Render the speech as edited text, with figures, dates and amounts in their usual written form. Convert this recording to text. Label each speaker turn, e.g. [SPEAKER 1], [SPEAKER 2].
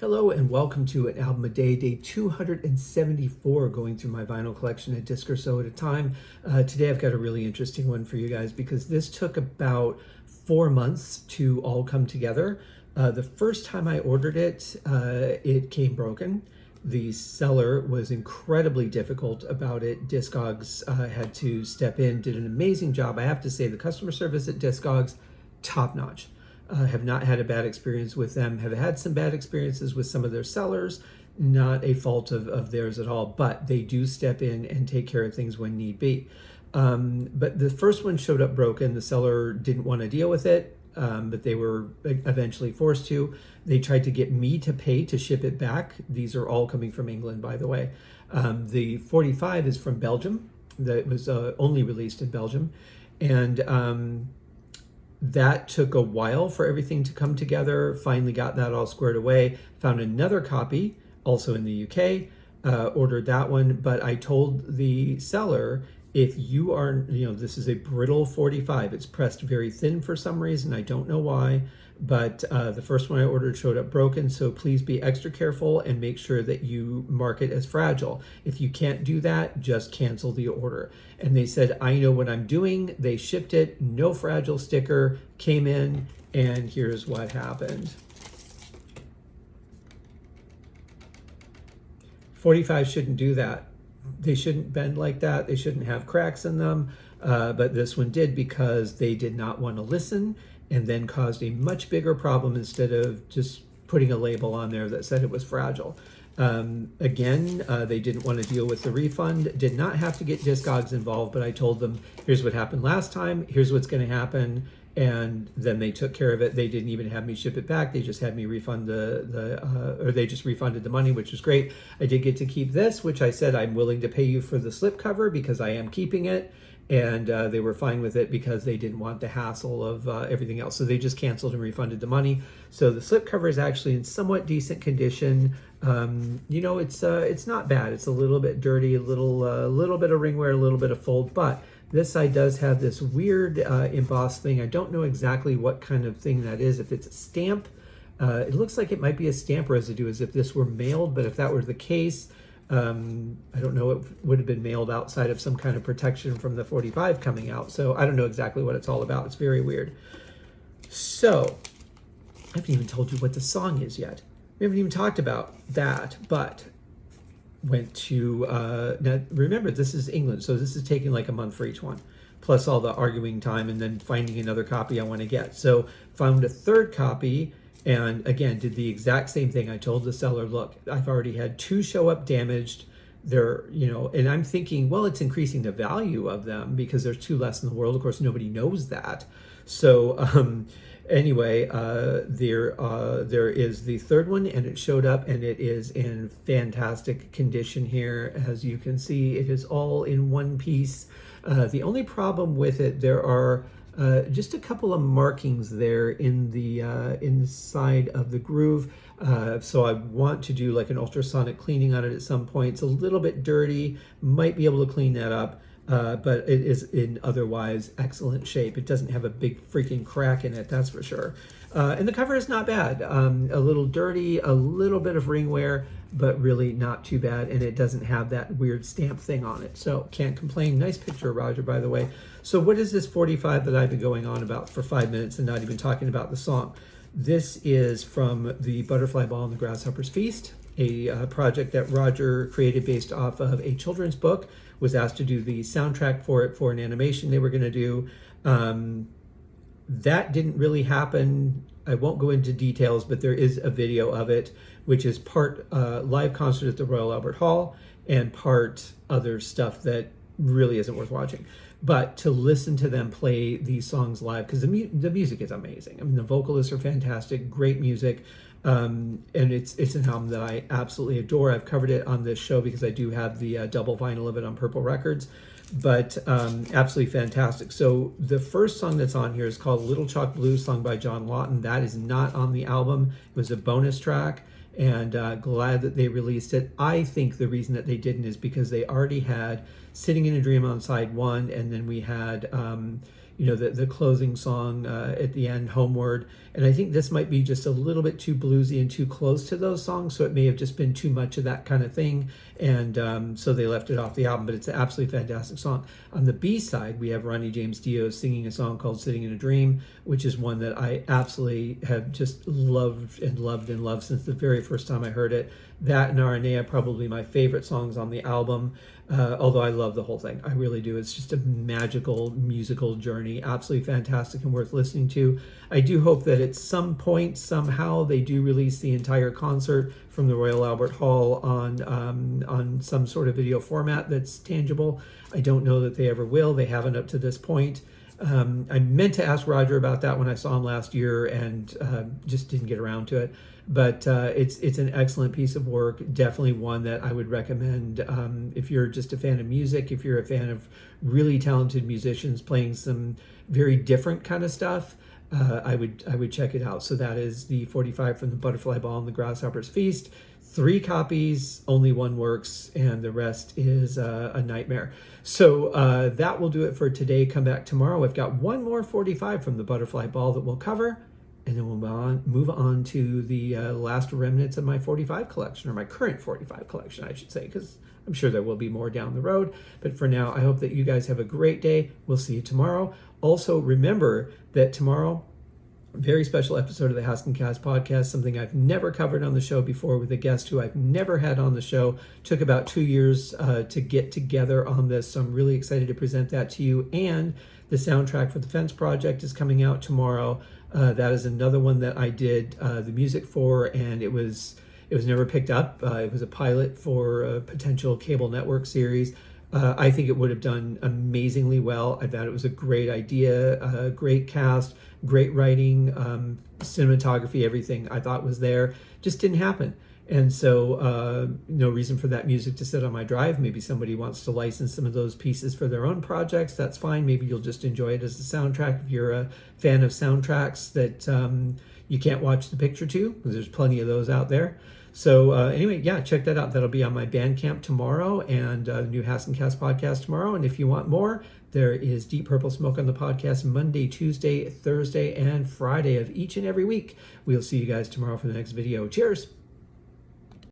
[SPEAKER 1] Hello and welcome to an album a day, day 274, going through my vinyl collection a disc or so at a time. Today I've got a really interesting one for you guys because this took about 4 months to all come together. The first time I ordered it, it came broken. The seller was incredibly difficult about it. Discogs had to step in, did an amazing job. I have to say the customer service at Discogs, top notch. Have not had a bad experience with them, have had some bad experiences with some of their sellers, not a fault of theirs at all, but they do step in and take care of things when need be. But the first one showed up broken. The seller didn't want to deal with it, but they were eventually forced to. They tried to get me to pay to ship it back. These are all coming from England, by the way. The 45 is from Belgium. That was only released in Belgium. And that took a while for everything to come together. Finally got that all squared away. Found another copy, also in the UK, ordered that one. But I told the seller, if you are, this is a brittle 45. It's pressed very thin for some reason. I don't know why. But the first one I ordered showed up broken, so please be extra careful and make sure that you mark it as fragile. If you can't do that, just cancel the order. And they said, I know what I'm doing. They shipped it, no fragile sticker, came in, and here's what happened. 45 shouldn't do that. They shouldn't bend like that. They shouldn't have cracks in them. But this one did because they did not want to listen and then caused a much bigger problem instead of just putting a label on there that said it was fragile. Again, they didn't want to deal with the refund, did not have to get Discogs involved, but I told them, here's what happened last time, here's what's going to happen, and then they took care of it. They didn't even have me ship it back. They just had me refund they just refunded the money, which was great. I did get to keep this, which I said I'm willing to pay you for the slipcover because I am keeping it. And they were fine with it because they didn't want the hassle of everything else. So they just canceled and refunded the money. So the slipcover is actually in somewhat decent condition. It's not bad. It's a little bit dirty, a little bit of ringwear, a little bit of fold, but this side does have this weird embossed thing. I don't know exactly what kind of thing that is. If it's a stamp, it looks like it might be a stamp residue as if this were mailed, but if that were the case, I don't know, it would have been mailed outside of some kind of protection from the 45 coming out. So I don't know exactly what it's all about. It's very weird. So I haven't even told you what the song is yet. We haven't even talked about that, but went to, now remember, this is England. So this is taking like a month for each one, plus all the arguing time and then finding another copy I want to get. So found a third copy. And again, did the exact same thing. I told the seller, look, I've already had 2 show up damaged. They're, and I'm thinking, well, it's increasing the value of them because there's 2 less in the world. Of course, nobody knows that. So anyway, there is the third one, and it showed up, and it is in fantastic condition here. As you can see, it is all in one piece. The only problem with it, there are just a couple of markings there in the inside of the groove. So I want to do like an ultrasonic cleaning on it at some point. It's a little bit dirty, might be able to clean that up, but it is in otherwise excellent shape. It doesn't have a big freaking crack in it, that's for sure. And the cover is not bad. A little dirty, a little bit of ring wear, but really not too bad. And it doesn't have that weird stamp thing on it. So can't complain. Nice picture, Roger, by the way. So what is this 45 that I've been going on about for 5 minutes and not even talking about the song? This is from the Butterfly Ball and the Grasshopper's Feast, a project that Roger created based off of a children's book, was asked to do the soundtrack for it for an animation they were going to do. That didn't really happen. I won't go into details, but there is a video of it, which is part live concert at the Royal Albert Hall and part other stuff that really isn't worth watching. But to listen to them play these songs live, because the music is amazing. I mean, the vocalists are fantastic, great music. And it's an album that I absolutely adore. I've covered it on this show because I do have the double vinyl of it on Purple Records, but absolutely fantastic. So the first song that's on here is called Little Chalk Blues, sung by John Lawton. That is not on the album. It was a bonus track, and glad that they released it. I think the reason that they didn't is because they already had Sitting in a Dream on side 1, and then we had the closing song at the end, Homeward. And I think this might be just a little bit too bluesy and too close to those songs, so it may have just been too much of that kind of thing, and so they left it off the album. But it's an absolutely fantastic song. On the B side, we have Ronnie James Dio singing a song called Sitting in a Dream, which is one that I absolutely have just loved and loved and loved since the very first time I heard it. That and RNA are probably my favorite songs on the album, although I love the whole thing. I really do. It's just a magical musical journey, absolutely fantastic and worth listening to. I do hope that at some point, somehow, they do release the entire concert from the Royal Albert Hall on some sort of video format that's tangible. I don't know that they ever will. They haven't up to this point. I meant to ask Roger about that when I saw him last year, and just didn't get around to it. But it's an excellent piece of work. Definitely one that I would recommend if you're just a fan of music, if you're a fan of really talented musicians playing some very different kind of stuff. I would check it out. So that is the 45 from the Butterfly Ball and the Grasshopper's Feast. 3 copies, only one works, and the rest is a nightmare. So that will do it for today. Come back tomorrow. I've got one more 45 from the Butterfly Ball that we'll cover, and then we'll move on to the last remnants of my 45 collection, or my current 45 collection, I should say, because I'm sure there will be more down the road. But for now, I hope that you guys have a great day. We'll see you tomorrow. Also, remember that tomorrow, very special episode of the Haskincast podcast, something I've never covered on the show before, with a guest who I've never had on the show. Took about 2 years to get together on this, so I'm really excited to present that to you. And the soundtrack for the Fence Project is coming out tomorrow. That is another one that I did the music for, and it was never picked up. It was a pilot for a potential cable network series. I think it would have done amazingly well. I thought it was a great idea, great cast, great writing, cinematography, everything I thought was there. Just didn't happen. And so no reason for that music to sit on my drive. Maybe somebody wants to license some of those pieces for their own projects. That's fine. Maybe you'll just enjoy it as a soundtrack if you're a fan of soundtracks that you can't watch the picture to, because there's plenty of those out there. So anyway, yeah, check that out. That'll be on my Bandcamp tomorrow, and the new Haskincast podcast tomorrow. And if you want more, there is Deep Purple Smoke on the podcast Monday, Tuesday, Thursday, and Friday of each and every week. We'll see you guys tomorrow for the next video. Cheers.